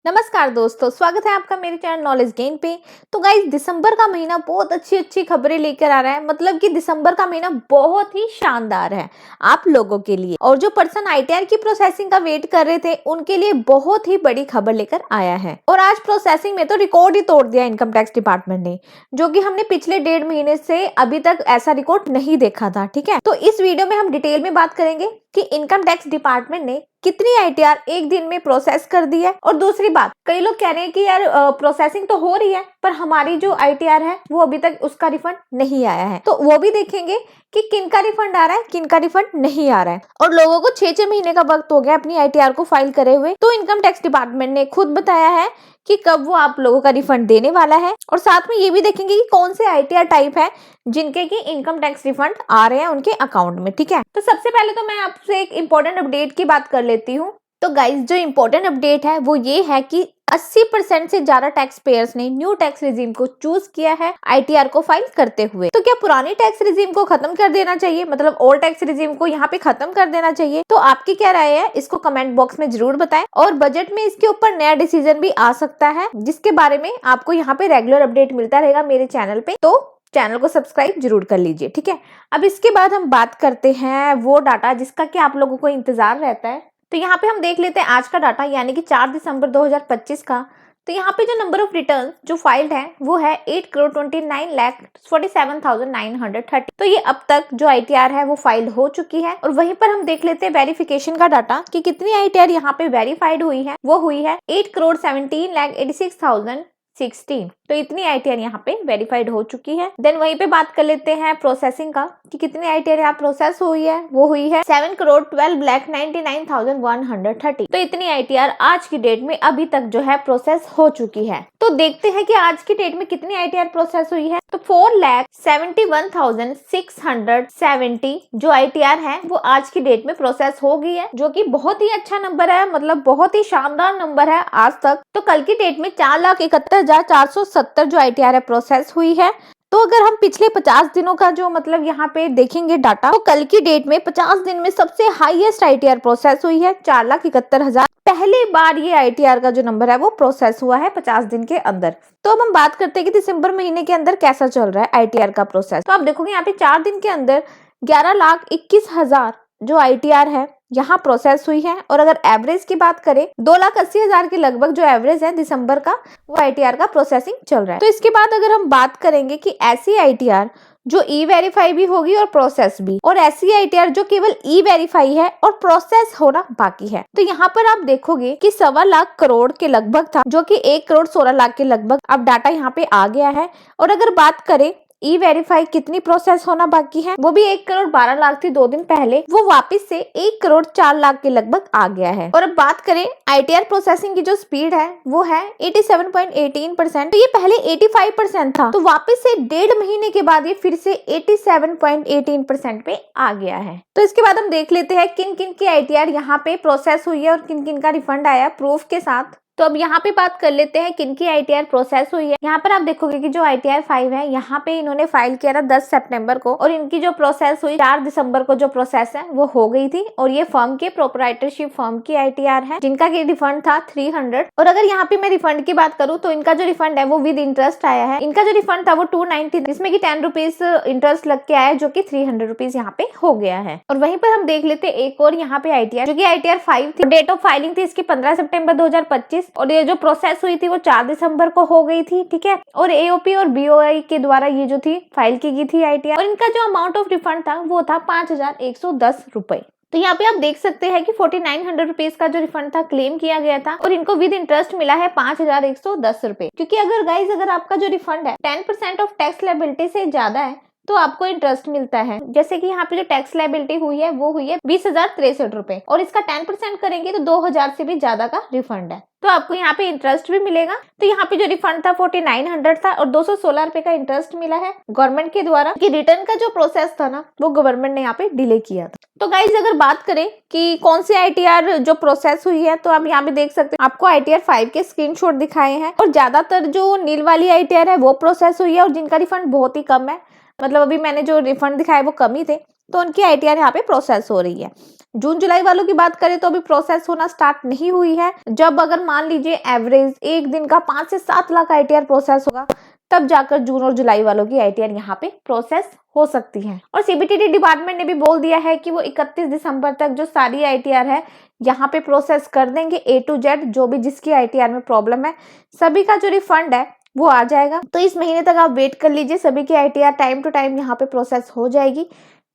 नमस्कार दोस्तों, स्वागत है आपका मेरे चैनल नॉलेज गेन पे। तो गाइस, दिसंबर का महीना बहुत अच्छी अच्छी खबरें लेकर आ रहा है। मतलब कि दिसंबर का महीना बहुत ही शानदार है आप लोगों के लिए, और जो पर्सन आईटीआर की प्रोसेसिंग का वेट कर रहे थे उनके लिए बहुत ही बड़ी खबर लेकर आया है। और आज प्रोसेसिंग में तो रिकॉर्ड ही तोड़ दिया इनकम टैक्स डिपार्टमेंट ने, जो कि हमने पिछले 1.5 महीने से अभी तक ऐसा रिकॉर्ड नहीं देखा था। ठीक है, तो इस वीडियो में हम डिटेल में बात करेंगे कि इनकम टैक्स डिपार्टमेंट ने कितनी आईटीआर एक दिन में प्रोसेस कर दी है। और दूसरी बात, कई लोग कह रहे हैं कि यार प्रोसेसिंग तो हो रही है पर हमारी जो आईटीआर है वो अभी तक उसका रिफंड नहीं आया है। तो वो भी देखेंगे कि किनका रिफंड आ रहा है, किनका रिफंड नहीं आ रहा है। और लोगों को 6-6 महीने का वक्त हो गया अपनी आईटीआर को फाइल करे हुए। तो इनकम टैक्स डिपार्टमेंट ने खुद बताया है कि कब वो आप लोगों का रिफंड देने वाला है। और साथ में ये भी देखेंगे कि कौन से आईटीआर टाइप है जिनके की इनकम टैक्स रिफंड आ रहे हैं उनके अकाउंट में। ठीक है, तो सबसे पहले तो मैं आपसे एक इंपॉर्टेंट अपडेट की बात कर लेती हूँ। तो गाइज, जो इंपॉर्टेंट अपडेट है वो ये है कि 80% से ज्यादा टैक्स पेयर्स ने न्यू टैक्स रिजीम को चूज किया है आईटीआर को फाइल करते हुए। तो क्या पुरानी टैक्स रिजीम को खत्म कर देना चाहिए, मतलब ओल्ड टैक्स रिजीम को यहाँ पे खत्म कर देना चाहिए? तो आपकी क्या राय है, इसको कमेंट बॉक्स में जरूर बताएं। और बजट में इसके ऊपर नया डिसीजन भी आ सकता है, जिसके बारे में आपको यहाँ पे रेगुलर अपडेट मिलता रहेगा मेरे चैनल पे। तो चैनल को सब्सक्राइब जरूर कर लीजिए। ठीक है, अब इसके बाद हम बात करते हैं वो डाटा जिसका कि आप लोगों को इंतजार रहता है। तो यहाँ पे हम देख लेते हैं आज का डाटा, यानी कि 4 दिसंबर 2025 का। तो यहाँ पे जो नंबर ऑफ रिटर्न जो फाइल्ड है वो है 8,29,47,930। तो ये अब तक जो आईटीआर है वो फाइल्ड हो चुकी है। और वहीं पर हम देख लेते हैं वेरिफिकेशन का डाटा कि कितनी आईटीआर यहाँ पे वेरीफाइड हुई है। वो हुई है 8,17,86,016। तो इतनी आईटीआर यहाँ पे वेरीफाइड हो चुकी है। देन वहीं पे बात कर लेते हैं प्रोसेसिंग का कि कितनी आईटीआर यहाँ प्रोसेस हुई है। वो हुई है 7,12,99,130। तो इतनी आईटीआर आज की डेट में अभी तक जो है प्रोसेस हो चुकी है। तो देखते हैं कि आज की डेट में कितनी आईटीआर प्रोसेस हुई है। तो 4,71,670 जो आईटीआर है वो आज की डेट में प्रोसेस हो गई है, जो कि बहुत ही अच्छा नंबर है, मतलब बहुत ही शानदार नंबर है आज तक। तो कल की डेट में 4,71,470 जो आईटीआर है प्रोसेस हुई है। तो अगर हम पिछले 50 दिनों का जो मतलब यहाँ पे देखेंगे डाटा, तो कल की डेट में 50 दिन में सबसे हाईएस्ट आईटीआर प्रोसेस हुई है 4,71,000। पहली बार ये आईटीआर का जो नंबर है वो प्रोसेस हुआ है 50 दिन के अंदर। तो अब हम बात करते हैं कि दिसंबर महीने के अंदर कैसा चल रहा है आईटीआर का प्रोसेस। तो आप देखोगे यहाँ पे 4 दिन के अंदर 11,21,000 जो आईटीआर है यहाँ प्रोसेस हुई है। और अगर एवरेज की बात करें 2,80,000 के लगभग जो एवरेज है दिसंबर का, वो आईटीआर का प्रोसेसिंग चल रहा है। तो इसके बाद अगर हम बात करेंगे कि ऐसी आईटीआर जो ई वेरीफाई भी होगी और प्रोसेस भी, और ऐसी आईटीआर जो केवल ई वेरीफाई है और प्रोसेस होना बाकी है। तो यहाँ पर आप देखोगे कि 1.25 लाख करोड़ के लगभग था, जो कि 1,16,00,000 के लगभग अब डाटा यहाँ पे आ गया है। और अगर बात करें ई वेरीफाई कितनी प्रोसेस होना बाकी है, वो भी 1,12,00,000 थी 2 दिन पहले, वो वापस से 1,04,00,000 के लगभग आ गया है। और अब बात करें आईटीआर प्रोसेसिंग की जो स्पीड है वो है 87.18%। तो ये पहले 85% था, तो वापस से 1.5 महीने के बाद ये फिर से 87.18% पे आ गया है। तो इसके बाद हम देख लेते हैं किन किन की आईटीआर यहाँ पे प्रोसेस हुई है और किन किन का रिफंड आया प्रूफ के साथ। तो अब यहाँ पे बात कर लेते हैं किन की आईटीआर प्रोसेस हुई है। यहाँ पर आप देखोगे कि जो आईटीआर 5 है यहाँ पे इन्होंने फाइल किया था 10 सितंबर को, और इनकी जो प्रोसेस हुई 4 दिसंबर को जो प्रोसेस है वो हो गई थी। और ये फर्म के प्रोप्राइटरशिप फर्म की आईटीआर है जिनका की रिफंड था 300। और अगर यहाँ पे मैं रिफंड की बात करूँ तो इनका जो रिफंड है वो विद इंटरेस्ट आया है। इनका जो रिफंड था वो 290, जिसमें की 10 रुपीज इंटरेस्ट लग के आया, जो की 300 रुपीज यहाँ पे हो गया है। और वहीं पर हम देख लेते एक और यहाँ पे आईटीआर, जो की आईटीआर 5 थी। डेट ऑफ फाइलिंग थी इसकी 15 सितंबर 2025, और ये जो प्रोसेस हुई थी वो 4 दिसंबर को हो गई थी। ठीक है, और एओपी और बीओआई के द्वारा ये जो थी फाइल की गई थी आईटीआर। और इनका जो अमाउंट ऑफ रिफंड था वो था 5,110 रुपए। तो यहाँ पे आप देख सकते हैं कि 4,900 रुपीज का जो रिफंड था क्लेम किया गया था, और इनको विद इंटरेस्ट मिला है 5,110 रुपए। क्योंकि अगर गाइज अगर आपका जो रिफंड है 10% ऑफ टैक्स लायबिलिटी से ज्यादा है तो आपको इंटरेस्ट मिलता है। जैसे कि यहाँ पे जो टैक्स लायबिलिटी हुई है वो हुई है 20,063 रुपए, और इसका 10% करेंगे तो 2,000 से भी ज्यादा का रिफंड है, तो आपको यहाँ पे इंटरेस्ट भी मिलेगा। तो यहाँ पे जो रिफंड था 4,900 था, और 216 रुपए का इंटरेस्ट मिला है गवर्नमेंट के द्वारा, कि रिटर्न का जो प्रोसेस था ना वो गवर्नमेंट ने यहाँ पे डिले किया था। तो गाइज अगर बात करें कि कौन सी आईटीआर जो प्रोसेस हुई है, तो आप यहाँ पे देख सकते हैं आपको आईटीआर 5 के स्क्रीनशॉट दिखाए हैं, और ज्यादातर जो नील वाली आईटीआर है वो प्रोसेस हुई है, और जिनका रिफंड बहुत ही कम है, मतलब अभी मैंने जो रिफंड दिखाए वो कम ही थे। तो उनकी ITR यहाँ पे प्रोसेस हो रही है। जून जुलाई वालों की बात करें तो अभी प्रोसेस होना स्टार्ट नहीं हुई है। जब अगर मान लीजिए एवरेज एक दिन का 5 से 7 लाख ITR प्रोसेस होगा, तब जाकर जून और जुलाई वालों की ITR यहाँ पे प्रोसेस हो सकती है। और CBTT डिपार्टमेंट ने भी बोल दिया है कि वो 31 दिसंबर तक जो सारी ITR है यहाँ पे प्रोसेस कर देंगे A to Z। जो भी जिसकी ITR में प्रॉब्लम है, सभी का जो रिफंड है वो आ जाएगा। तो इस महीने तक आप वेट कर लीजिए, सभी की ITR टाइम टू टाइम यहाँ पे प्रोसेस हो जाएगी।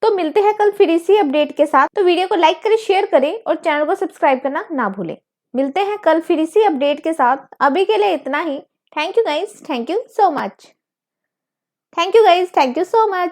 तो मिलते हैं कल फिर इसी अपडेट के साथ। तो वीडियो को लाइक करें, शेयर करें और चैनल को सब्सक्राइब करना ना भूलें। मिलते हैं कल फिर इसी अपडेट के साथ। अभी के लिए इतना ही। Thank you guys, thank you so much. Thank you guys, thank you so much.